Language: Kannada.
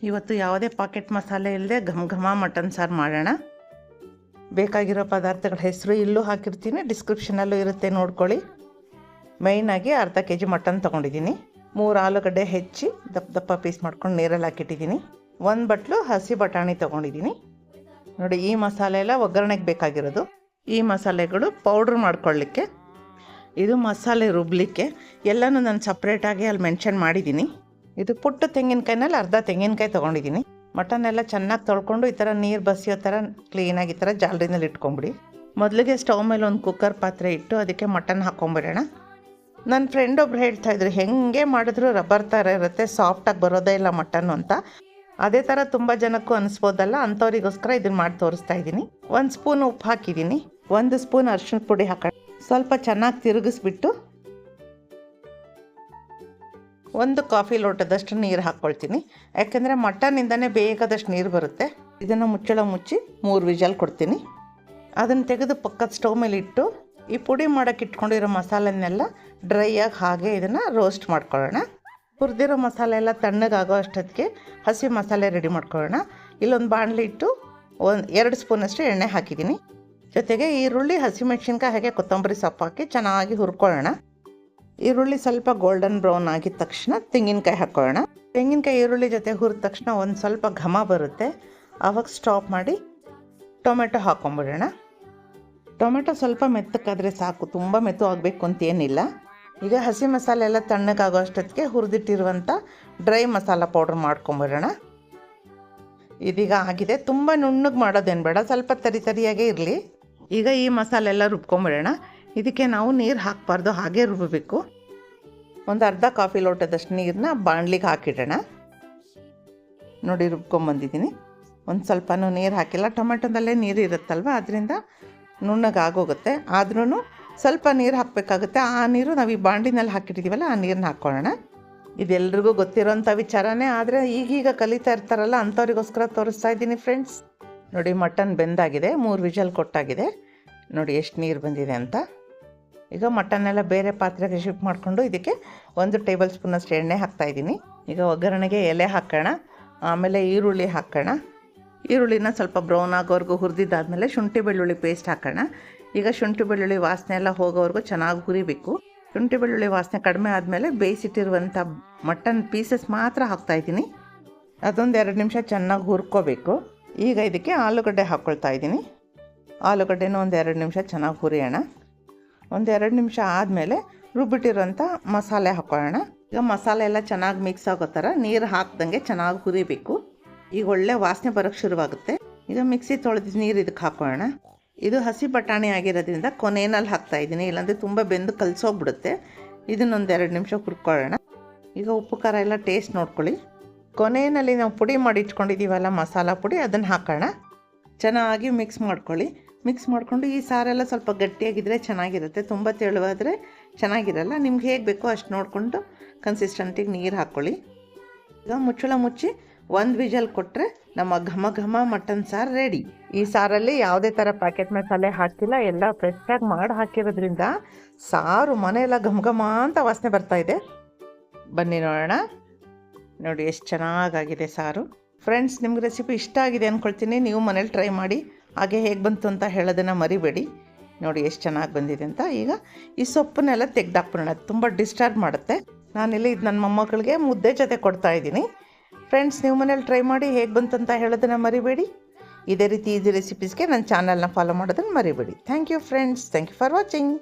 ಇವತ್ತು ಯಾವುದೇ ಪಾಕೆಟ್ ಮಸಾಲೆ ಇಲ್ಲದೆ ಘಮ ಘಮ ಮಟನ್ ಸಾರು ಮಾಡೋಣ. ಬೇಕಾಗಿರೋ ಪದಾರ್ಥಗಳ ಹೆಸರು ಇಲ್ಲೂ ಹಾಕಿರ್ತೀನಿ, ಡಿಸ್ಕ್ರಿಪ್ಷನಲ್ಲೂ ಇರುತ್ತೆ ನೋಡ್ಕೊಳ್ಳಿ. ಮೈನಾಗಿ ಅರ್ಧ kg ಮಟನ್ ತೊಗೊಂಡಿದ್ದೀನಿ. 3 ಆಲೂಗಡ್ಡೆ ಹೆಚ್ಚಿ ದಪ್ಪ ದಪ್ಪ ಪೀಸ್ ಮಾಡ್ಕೊಂಡು ನೀರಲ್ಲಿ ಹಾಕಿಟ್ಟಿದ್ದೀನಿ. 1 ಬಟ್ಲು ಹಸಿ ಬಟಾಣಿ ತೊಗೊಂಡಿದ್ದೀನಿ. ನೋಡಿ, ಈ ಮಸಾಲೆ ಎಲ್ಲ ಒಗ್ಗರಣೆಗೆ ಬೇಕಾಗಿರೋದು. ಈ ಮಸಾಲೆಗಳು ಪೌಡ್ರ್ ಮಾಡ್ಕೊಳ್ಳಿಕ್ಕೆ, ಇದು ಮಸಾಲೆ ರುಬ್ಲಿಕ್ಕೆ. ಎಲ್ಲನೂ ನಾನು ಸಪ್ರೇಟಾಗಿ ಅಲ್ಲಿ ಮೆನ್ಷನ್ ಮಾಡಿದ್ದೀನಿ. ಇದು ಪುಟ್ಟ ತೆಂಗಿನಕಾಯಿನಲ್ಲಿ ಅರ್ಧ ತೆಂಗಿನಕಾಯಿ ತೊಗೊಂಡಿದ್ದೀನಿ. ಮಟನ್ ಎಲ್ಲ ಚೆನ್ನಾಗಿ ತೊಳ್ಕೊಂಡು ಈ ಥರ ನೀರು ಬಸಿಯೋ ಥರ ಕ್ಲೀನಾಗಿ ಈ ಥರ ಜಾಲರಿನಲ್ಲಿ ಇಟ್ಕೊಂಬಿಡಿ. ಮೊದಲಿಗೆ ಸ್ಟವ್ ಮೇಲೆ ಒಂದು ಕುಕ್ಕರ್ ಪಾತ್ರೆ ಇಟ್ಟು ಅದಕ್ಕೆ ಮಟನ್ ಹಾಕ್ಕೊಂಬಿಡೋಣ. ನನ್ನ ಫ್ರೆಂಡ್ ಒಬ್ರು ಹೇಳ್ತಾಯಿದ್ರು, ಹೆಂಗೆ ಮಾಡಿದ್ರು ರಬ್ಬರ್ ಥರ ಇರುತ್ತೆ, ಸಾಫ್ಟಾಗಿ ಬರೋದೇ ಇಲ್ಲ ಮಟನ್ನು ಅಂತ. ಅದೇ ಥರ ತುಂಬ ಜನಕ್ಕೂ ಅನಿಸ್ಬೋದಲ್ಲ, ಅಂಥವ್ರಿಗೋಸ್ಕರ ಇದನ್ನು ಮಾಡಿ ತೋರಿಸ್ತಾ ಇದ್ದೀನಿ. 1 ಸ್ಪೂನ್ ಉಪ್ಪು ಹಾಕಿದ್ದೀನಿ, 1 ಸ್ಪೂನ್ ಅರಿಶಿಣದ ಪುಡಿ ಹಾಕೋಣ. ಸ್ವಲ್ಪ ಚೆನ್ನಾಗಿ ತಿರುಗಿಸ್ಬಿಟ್ಟು 1 ಕಾಫಿ ಲೋಟದಷ್ಟು ನೀರು ಹಾಕ್ಕೊಳ್ತೀನಿ. ಯಾಕೆಂದರೆ ಮಟನಿಂದನೇ ಬೇಕಾದಷ್ಟು ನೀರು ಬರುತ್ತೆ. ಇದನ್ನು ಮುಚ್ಚಳ ಮುಚ್ಚಿ 3 ವಿಜಲ್ ಕೊಡ್ತೀನಿ. ಅದನ್ನು ತೆಗೆದು ಪಕ್ಕದ ಸ್ಟವ್ ಮೇಲೆ ಇಟ್ಟು ಈ ಪುಡಿ ಮಾಡೋಕ್ಕೆ ಇಟ್ಕೊಂಡಿರೋ ಮಸಾಲೆನೆಲ್ಲ ಡ್ರೈಯಾಗಿ ಹಾಗೆ ಇದನ್ನು ರೋಸ್ಟ್ ಮಾಡ್ಕೊಳ್ಳೋಣ. ಹುರಿದಿರೋ ಮಸಾಲೆ ಎಲ್ಲ ತಣ್ಣಗಾಗೋ ಅಷ್ಟೊತ್ತಿಗೆ ಹಸಿ ಮಸಾಲೆ ರೆಡಿ ಮಾಡ್ಕೊಳ್ಳೋಣ. ಇಲ್ಲೊಂದು ಬಾಣಲಿ ಇಟ್ಟು 2 ಸ್ಪೂನಷ್ಟು ಎಣ್ಣೆ ಹಾಕಿದ್ದೀನಿ. ಜೊತೆಗೆ ಈರುಳ್ಳಿ, ಹಸಿಮೆಣಸಿನ್ಕಾಯಿ ಹಾಗೆ ಕೊತ್ತಂಬರಿ ಸೊಪ್ಪು ಹಾಕಿ ಚೆನ್ನಾಗಿ ಹುರ್ಕೊಳ್ಳೋಣ. ಈರುಳ್ಳಿ ಸ್ವಲ್ಪ ಗೋಲ್ಡನ್ ಬ್ರೌನ್ ಆಗಿದ ತಕ್ಷಣ ತೆಂಗಿನಕಾಯಿ ಹಾಕ್ಕೊಳ್ಳೋಣ. ತೆಂಗಿನಕಾಯಿ ಈರುಳ್ಳಿ ಜೊತೆ ಹುರಿದ ತಕ್ಷಣ ಒಂದು ಸ್ವಲ್ಪ ಘಮ ಬರುತ್ತೆ. ಆವಾಗ ಸ್ಟಾಪ್ ಮಾಡಿ ಟೊಮೆಟೊ ಹಾಕ್ಕೊಂಬಿಡೋಣ. ಟೊಮೆಟೊ ಸ್ವಲ್ಪ ಮೆತ್ತಕ್ಕಾದರೆ ಸಾಕು, ತುಂಬ ಮೆತ್ತು ಆಗಬೇಕು ಅಂತೇನಿಲ್ಲ. ಈಗ ಹಸಿ ಮಸಾಲೆ ಎಲ್ಲ ತಣ್ಣಗಾಗೋ ಅಷ್ಟೊತ್ತಿಗೆ ಹುರಿದಿಟ್ಟಿರುವಂಥ ಡ್ರೈ ಮಸಾಲ ಪೌಡ್ರ್ ಮಾಡ್ಕೊಂಬಿಡೋಣ. ಇದೀಗ ಆಗಿದೆ. ತುಂಬ ನುಣ್ಣಗೆ ಮಾಡೋದೇನು ಬೇಡ, ಸ್ವಲ್ಪ ತರಿಯಾಗೇ ಇರಲಿ. ಈಗ ಈ ಮಸಾಲೆ ಎಲ್ಲ ರುಬ್ಕೊಂಬಿಡೋಣ. ಇದಕ್ಕೆ ನಾವು ನೀರು ಹಾಕಬಾರ್ದು, ಹಾಗೆ ರುಬ್ಬಬೇಕು. ಒಂದು ಅರ್ಧ ಕಾಫಿ ಲೋಟದಷ್ಟು ನೀರನ್ನ ಬಾಣಲಿಗೆ ಹಾಕಿಡೋಣ. ನೋಡಿ, ರುಬ್ಕೊಂಬಂದಿದ್ದೀನಿ. ಒಂದು ಸ್ವಲ್ಪನೂ ನೀರು ಹಾಕಿಲ್ಲ, ಟೊಮೆಟೊದಲ್ಲೇ ನೀರು ಇರುತ್ತಲ್ವ, ಅದರಿಂದ ನುಣ್ಣಗಾಗೋಗುತ್ತೆ. ಆದ್ರೂ ಸ್ವಲ್ಪ ನೀರು ಹಾಕಬೇಕಾಗುತ್ತೆ. ಆ ನೀರು ನಾವು ಈ ಬಾಣಲಿನಲ್ಲಿ ಹಾಕಿಟ್ಟಿದ್ದೀವಲ್ಲ, ಆ ನೀರನ್ನ ಹಾಕ್ಕೊಳ್ಳೋಣ. ಇದೆಲ್ರಿಗೂ ಗೊತ್ತಿರೋಂಥ ವಿಚಾರನೇ, ಆದರೆ ಈಗೀಗ ಕಲಿತಾ ಇರ್ತಾರಲ್ಲ ಅಂಥವ್ರಿಗೋಸ್ಕರ ತೋರಿಸ್ತಾ ಇದ್ದೀನಿ ಫ್ರೆಂಡ್ಸ್. ನೋಡಿ, ಮಟನ್ ಬೆಂದಾಗಿದೆ, 3 ವಿಜಲ್ ಕೊಟ್ಟಾಗಿದೆ. ನೋಡಿ ಎಷ್ಟು ನೀರು ಬಂದಿದೆ ಅಂತ. ಈಗ ಮಟನ್ನೆಲ್ಲ ಬೇರೆ ಪಾತ್ರೆಗೆ ಶಿಫ್ಟ್ ಮಾಡಿಕೊಂಡು ಇದಕ್ಕೆ 1 ಟೇಬಲ್ ಸ್ಪೂನಷ್ಟು ಎಣ್ಣೆ ಹಾಕ್ತಾಯಿದ್ದೀನಿ. ಈಗ ಒಗ್ಗರಣೆಗೆ ಎಲೆ ಹಾಕೋಣ, ಆಮೇಲೆ ಈರುಳ್ಳಿ ಹಾಕೋಣ. ಈರುಳ್ಳಿನ ಸ್ವಲ್ಪ ಬ್ರೌನ್ ಆಗೋವರೆಗೂ ಹುರಿದಿದ್ದಾದಮೇಲೆ ಶುಂಠಿ ಬೆಳ್ಳುಳ್ಳಿ ಪೇಸ್ಟ್ ಹಾಕೋಣ. ಈಗ ಶುಂಠಿ ಬೆಳ್ಳುಳ್ಳಿ ವಾಸನೆ ಎಲ್ಲ ಹೋಗೋವರೆಗೂ ಚೆನ್ನಾಗಿ ಹುರಿಬೇಕು. ಶುಂಠಿ ಬೆಳ್ಳುಳ್ಳಿ ವಾಸನೆ ಕಡಿಮೆ ಆದಮೇಲೆ ಬೇಯಿಸಿಟ್ಟಿರುವಂಥ ಮಟನ್ ಪೀಸಸ್ ಮಾತ್ರ ಹಾಕ್ತಾಯಿದ್ದೀನಿ. ಅದೊಂದು 2 ನಿಮಿಷ ಚೆನ್ನಾಗಿ ಹುರ್ಕೋಬೇಕು. ಈಗ ಇದಕ್ಕೆ ಆಲೂಗಡ್ಡೆ ಹಾಕ್ಕೊಳ್ತಾ ಇದ್ದೀನಿ. ಆಲೂಗಡ್ಡೆನೂ ಒಂದು 2 ನಿಮಿಷ ಚೆನ್ನಾಗಿ ಹುರಿಯೋಣ. ಒಂದು 2 ನಿಮಿಷ ಆದಮೇಲೆ ರುಬ್ಬಿಟ್ಟಿರೋಂಥ ಮಸಾಲೆ ಹಾಕ್ಕೊಳ್ಳೋಣ. ಈಗ ಮಸಾಲೆ ಎಲ್ಲ ಚೆನ್ನಾಗಿ ಮಿಕ್ಸ್ ಆಗೋ ಥರ ನೀರು ಹಾಕ್ದಂಗೆ ಚೆನ್ನಾಗಿ ಹುರಿಬೇಕು. ಈಗ ಒಳ್ಳೆ ವಾಸನೆ ಬರೋಕ್ಕೆ ಶುರುವಾಗುತ್ತೆ. ಈಗ ಮಿಕ್ಸಿ ತೊಳೆದು ನೀರು ಇದಕ್ಕೆ ಹಾಕ್ಕೊಳ್ಳೋಣ. ಇದು ಹಸಿ ಬಟಾಣಿ ಆಗಿರೋದ್ರಿಂದ ಕೊನೆಯಲ್ಲಿ ಹಾಕ್ತಾಯಿದ್ದೀನಿ, ಇಲ್ಲಾಂದರೆ ತುಂಬ ಬೆಂದು ಕಲಸೋಗ್ಬಿಡುತ್ತೆ. ಇದನ್ನೊಂದು 2 ನಿಮಿಷ ಹುರ್ಕೊಳ್ಳೋಣ. ಈಗ ಉಪ್ಪು ಖಾರ ಎಲ್ಲ ಟೇಸ್ಟ್ ನೋಡ್ಕೊಳ್ಳಿ. ಕೊನೆಯಲ್ಲಿ ನಾವು ಪುಡಿ ಮಾಡಿ ಇಟ್ಕೊಂಡಿದ್ದೀವಲ್ಲ ಮಸಾಲ ಪುಡಿ, ಅದನ್ನು ಹಾಕೋಣ. ಚೆನ್ನಾಗಿ ಮಿಕ್ಸ್ ಮಾಡ್ಕೊಳ್ಳಿ. ಮಿಕ್ಸ್ ಮಾಡಿಕೊಂಡು ಈ ಸಾರೆಲ್ಲ ಸ್ವಲ್ಪ ಗಟ್ಟಿಯಾಗಿದ್ದರೆ ಚೆನ್ನಾಗಿರುತ್ತೆ, ತುಂಬ ತೆಳುವಾದರೆ ಚೆನ್ನಾಗಿರಲ್ಲ. ನಿಮ್ಗೆ ಹೇಗೆ ಬೇಕೋ ಅಷ್ಟು ನೋಡಿಕೊಂಡು ಕನ್ಸಿಸ್ಟೆಂಟಿಗೆ ನೀರು ಹಾಕ್ಕೊಳ್ಳಿ. ಈಗ ಮುಚ್ಚಳ ಮುಚ್ಚಿ 1 ವಿಜಲ್ ಕೊಟ್ಟರೆ ನಮ್ಮ ಘಮ ಘಮ ಮಟನ್ ಸಾರು ರೆಡಿ. ಈ ಸಾರಲ್ಲಿ ಯಾವುದೇ ಥರ ಪ್ಯಾಕೆಟ್ ಮಸಾಲೆ ಹಾಕಿಲ್ಲ, ಎಲ್ಲ ಫ್ರೆಶ್ಶಾಗಿ ಮಾಡಿ ಹಾಕಿರೋದ್ರಿಂದ ಸಾರು ಮನೆಯೆಲ್ಲ ಘಮ ಘಮ ಅಂತ ವಾಸನೆ ಬರ್ತಾಯಿದೆ. ಬನ್ನಿ ನೋಡೋಣ. ನೋಡಿ ಎಷ್ಟು ಚೆನ್ನಾಗಾಗಿದೆ ಸಾರು. ಫ್ರೆಂಡ್ಸ್, ನಿಮ್ಗೆ ರೆಸಿಪಿ ಇಷ್ಟ ಆಗಿದೆ ಅಂದ್ಕೊಳ್ತೀನಿ. ನೀವು ಮನೇಲಿ ಟ್ರೈ ಮಾಡಿ, ಹಾಗೆ ಹೇಗೆ ಬಂತು ಅಂತ ಹೇಳೋದನ್ನು ಮರಿಬೇಡಿ. ನೋಡಿ ಎಷ್ಟು ಚೆನ್ನಾಗಿ ಬಂದಿದೆ ಅಂತ. ಈಗ ಈ ಸೊಪ್ಪನ್ನೆಲ್ಲ ತೆಗೆದಾಕ್ಬಿಡೋಣ, ತುಂಬ ಡಿಸ್ಟರ್ಬ್ ಮಾಡುತ್ತೆ. ನಾನಿಲ್ಲಿ ಇದು ನನ್ನ ಮೊಮ್ಮಕ್ಕಳಿಗೆ ಮುದ್ದೆ ಜೊತೆ ಕೊಡ್ತಾಯಿದ್ದೀನಿ. ಫ್ರೆಂಡ್ಸ್, ನೀವು ಮನೇಲಿ ಟ್ರೈ ಮಾಡಿ, ಹೇಗೆ ಬಂತು ಅಂತ ಹೇಳೋದನ್ನು ಮರಿಬೇಡಿ. ಇದೇ ರೀತಿ ಈಸಿ ರೆಸಿಪೀಸ್ಗೆ ನನ್ನ ಚಾನಲ್ನ ಫಾಲೋ ಮಾಡೋದನ್ನು ಮರಿಬೇಡಿ. Thank you friends, thank you for watching.